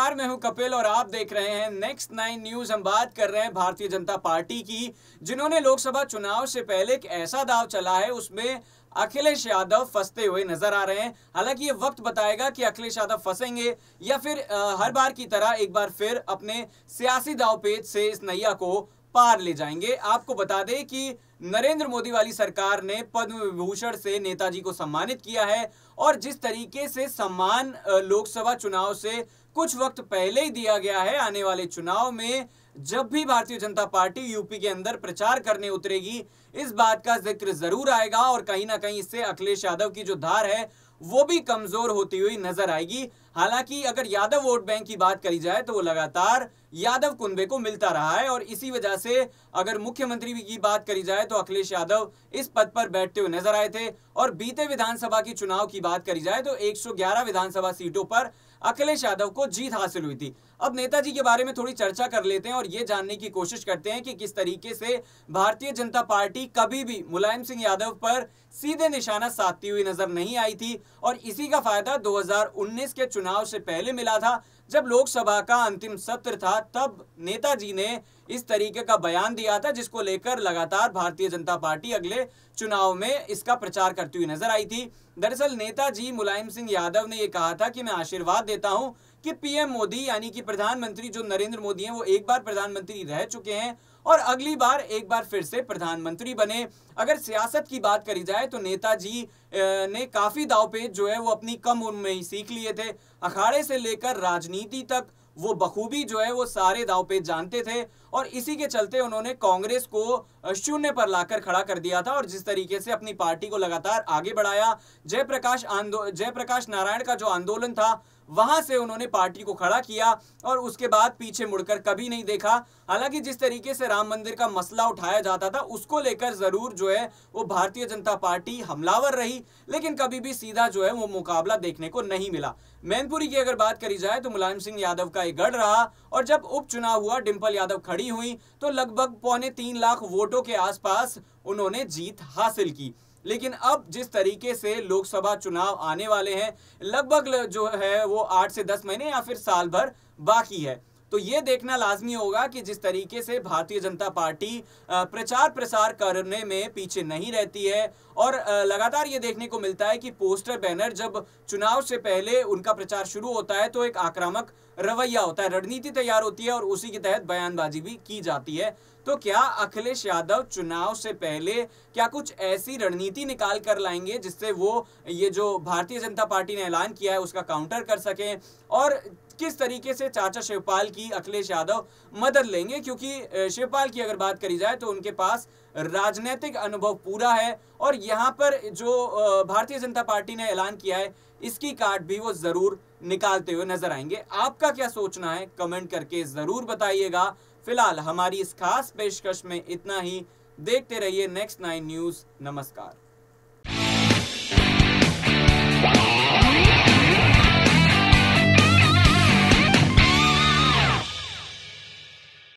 नमस्कार, मैं हूं कपिल और आप देख रहे हैं नेक्स्ट 9 न्यूज। हम बात कर रहे हैं भारतीय जनता पार्टी की, जिन्होंने लोकसभा चुनाव से पहले एक ऐसा दांव चला है, उसमें अखिलेश यादव फंसते हुए नजर आ रहे हैं। हालांकि ये वक्त बताएगा कि अखिलेश यादव फंसेंगे या फिर हर बार की तरह एक बार फिर अपने सियासी दांवपेच से इस नैया को पार ले जाएंगे। आपको बता दें कि नरेंद्र मोदी वाली सरकार ने पद्म विभूषण से नेताजी को सम्मानित किया है और जिस तरीके से सम्मान लोकसभा चुनाव से कुछ वक्त पहले ही दिया गया है, आने वाले चुनाव में जब भी भारतीय जनता पार्टी यूपी के अंदर प्रचार करने उतरेगी, इस बात का जिक्र जरूर आएगा और कहीं ना कहीं इससे अखिलेश यादव की जो धार है वो भी कमजोर होती हुई नजर आएगी। हालांकि अगर यादव वोट बैंक की बात करी जाए तो वो लगातार यादव कुनबे को मिलता रहा है और इसी वजह से अगर मुख्यमंत्री की बात करी जाए तो अखिलेश यादव इस पद पर बैठते हुए नजर आए थे। और बीते विधानसभा की चुनाव की बात करी जाए तो 111 विधानसभा सीटों पर अखिलेश यादव को जीत हासिल हुई थी। अब नेताजी के बारे में थोड़ी चर्चा कर लेते हैं और ये जानने की कोशिश करते हैं कि किस तरीके से भारतीय जनता पार्टी कभी भी मुलायम सिंह यादव पर सीधे निशाना साधती हुई नजर नहीं आई थी और इसी का फायदा 2019 के चुनाव से पहले मिला था। जब लोकसभा का अंतिम सत्र था तब नेताजी ने इस तरीके का बयान दिया था, जिसको लेकर लगातार भारतीय जनता पार्टी अगले चुनाव में इसका प्रचार करती हुई नजर आई थी। दरअसल नेताजी मुलायम सिंह यादव ने यह कहा था कि मैं आशीर्वाद देता हूं कि पीएम मोदी यानी कि प्रधानमंत्री जो नरेंद्र मोदी हैं वो एक बार प्रधानमंत्री रह चुके हैं और अगली बार एक बार फिर से प्रधानमंत्री बने। अगर सियासत की बात करी जाए तो नेताजी ने काफी दांवपेच जो है वो अपनी कम उम्र में ही सीख लिए थे। अखाड़े से लेकर राजनीति तक वो बखूबी जो है वो सारे दांवपेच जानते थे और इसी के चलते उन्होंने कांग्रेस को शून्य पर लाकर खड़ा कर दिया था और जिस तरीके से अपनी पार्टी को लगातार आगे बढ़ाया, जयप्रकाश नारायण का जो आंदोलन था वहां से उन्होंने पार्टी को खड़ा किया और उसके बाद पीछे मुड़कर कभी नहीं देखा। हालांकि जिस तरीके से राम मंदिर का मसला उठाया जाता था उसको लेकर जरूर जो है वो भारतीय जनता पार्टी हमलावर रही, लेकिन कभी भी सीधा जो है वो मुकाबला देखने को नहीं मिला। मैनपुरी की अगर बात करी जाए तो मुलायम सिंह यादव का एक गढ़ रहा और जब उपचुनाव हुआ, डिंपल यादव खड़ी हुई तो लगभग 3.25 लाख वोटों के आसपास उन्होंने जीत हासिल की। लेकिन अब जिस तरीके से लोकसभा चुनाव आने वाले हैं, लगभग जो है वो 8 से 10 महीने या फिर साल भर बाकी है, तो ये देखना लाजमी होगा कि जिस तरीके से भारतीय जनता पार्टी प्रचार प्रसार करने में पीछे नहीं रहती है और लगातार ये देखने को मिलता है कि पोस्टर बैनर जब चुनाव से पहले उनका प्रचार शुरू होता है तो एक आक्रामक रवैया होता है, रणनीति तैयार होती है और उसी के तहत बयानबाजी भी की जाती है। तो क्या अखिलेश यादव चुनाव से पहले क्या कुछ ऐसी रणनीति निकाल कर लाएंगे जिससे वो ये जो भारतीय जनता पार्टी ने ऐलान किया है उसका काउंटर कर सकें और किस तरीके से चाचा शिवपाल की अखिलेश यादव मदद लेंगे, क्योंकि शिवपाल की अगर बात करी जाए तो उनके पास राजनीतिक अनुभव पूरा है और यहाँ पर जो भारतीय जनता पार्टी ने ऐलान किया है इसकी काट भी वो जरूर निकालते हुए नजर आएंगे। आपका क्या सोचना है कमेंट करके जरूर बताइएगा। फिलहाल हमारी इस खास पेशकश में इतना ही। देखते रहिए नेक्स्ट 9 न्यूज। नमस्कार।